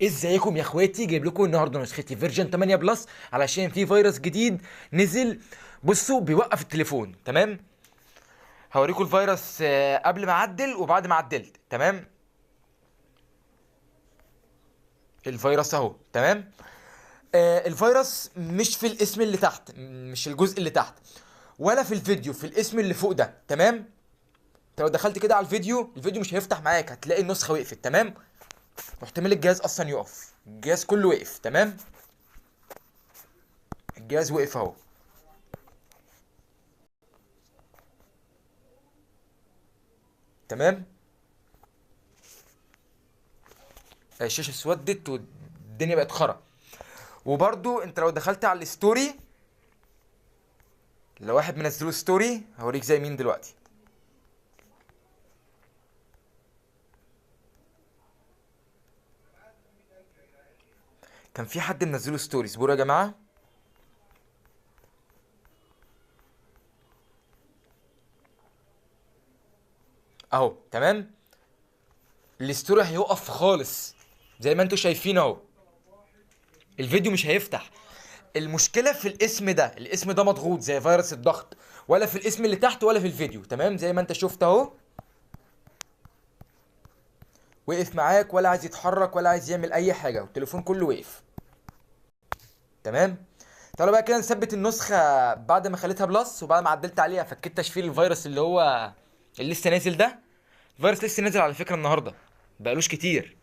ازيكم يا اخواتي؟ جايب لكم النهارده نسختي فيرجن 8 بلس علشان في فيروس جديد نزل. بصوا بيوقف التليفون. تمام، هوريكم الفيروس قبل ما اعدل وبعد ما عدلت. تمام، الفيروس اهو. تمام، الفيروس مش في الاسم اللي تحت، مش الجزء اللي تحت، ولا في الفيديو، في الاسم اللي فوق ده. تمام، انت لو دخلت كده على الفيديو مش هيفتح معاك، هتلاقي النسخه وقفت. تمام، واحتمال الجهاز اصلا يقف، الجهاز كله وقف. تمام، الجهاز وقف اهو. تمام، الشاشه اسودت والدنيا بقت خرا. وبرضو انت لو دخلت على الستوري، لو واحد منزله ستوري، هوريك زي مين دلوقتي. كان في حد منزله ستوري، اصبروا يا جماعه. اهو. تمام، الستوري هيقف خالص زي ما انتوا شايفين اهو، الفيديو مش هيفتح. المشكله في الاسم ده، الاسم ده مضغوط زي فيروس الضغط، ولا في الاسم اللي تحت ولا في الفيديو. تمام، زي ما انت شفت اهو، وقف معاك ولا عايز يتحرك ولا عايز يعمل اي حاجه، والتليفون كله وقف. تمام، تعالوا بقى كده نثبت النسخه بعد ما خليتها بلس وبعد ما عدلت عليها، فكيت تشفير الفيروس اللي هو اللي لسه نازل ده. الفيروس لسه نازل على فكره النهارده، بقالوش كتير.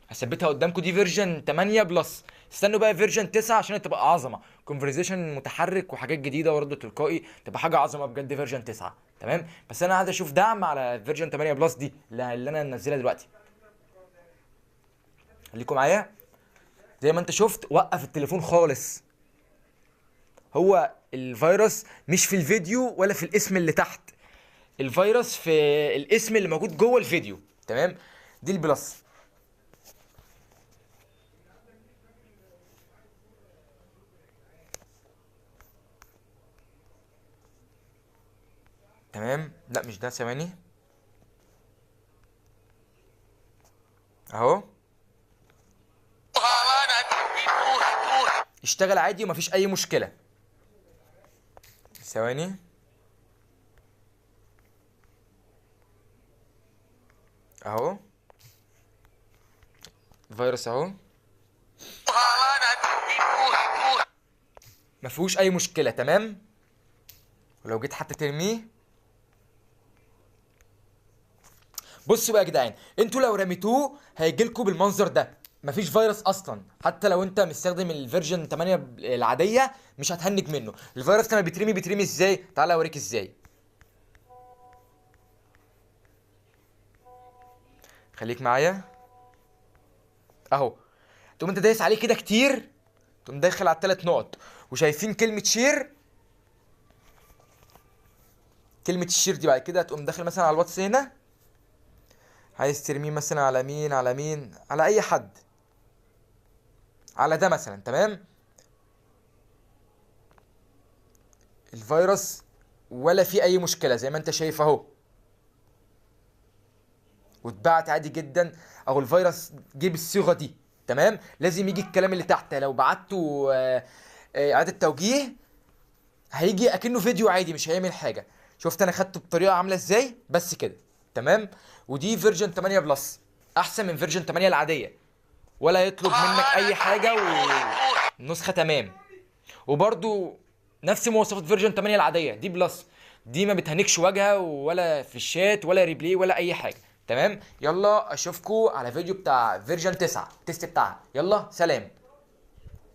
هثبتها قدامكم، دي فيرجن 8 بلس. استنوا بقى فيرجن 9 عشان تبقى عظمه، كونفرزيشن متحرك وحاجات جديده ورد تلقائي، تبقى حاجه عظمه بجد فيرجن 9. تمام، بس انا عايز اشوف دعم على فيرجن 8 بلس دي اللي انا منزلها دلوقتي. خليكم معايا. زي ما انت شفت وقف التليفون خالص. هو الفيروس مش في الفيديو ولا في الاسم اللي تحت، الفيروس في الاسم اللي موجود جوه الفيديو. تمام، دي البلس. تمام، لا مش ده، ثواني اهو. اشتغل عادي ومفيش اي مشكله. ثواني اهو، الفيروس اهو، ما فيهوش اي مشكله. تمام، ولو جيت حتى ترميه، بصوا بقى يا جدعان، انتوا لو رميتوه هيجيلكوا بالمنظر ده، مفيش فيروس اصلا. حتى لو انت مستخدم الفيرجن 8 العاديه مش هتهنج منه. الفيروس لما بيترمي ازاي؟ تعالى اوريك ازاي. خليك معايا اهو. تقوم انت دايس عليه كده كتير، تقوم داخل على الثلاث نقط، وشايفين كلمه شير. كلمه الشير دي بعد كده تقوم داخل مثلا على الواتس هنا، عايز ترميه مثلا على مين، على مين، على اي حد، على ده مثلا. تمام، الفيروس ولا في اي مشكله زي ما انت شايف اهو، واتبعت عادي جدا. اهو الفيروس جه بالصيغه دي. تمام، لازم يجي الكلام اللي تحت، لو بعته اعاده توجيه هيجي اكنه فيديو عادي، مش هيعمل حاجه. شفت انا خدته بطريقه عامله ازاي؟ بس كده. تمام، ودي فيرجن 8 بلس، احسن من فيرجن 8 العاديه، ولا يطلب منك اي حاجه، والنسخه تمام. وبرضو نفس مواصفات فيرجن 8 العاديه دي بلس. دي ما بتهنكش واجهه ولا في الشات ولا ريبلاي ولا اي حاجه. تمام، يلا اشوفكم على فيديو بتاع فيرجن 9 التست بتاعها. يلا سلام.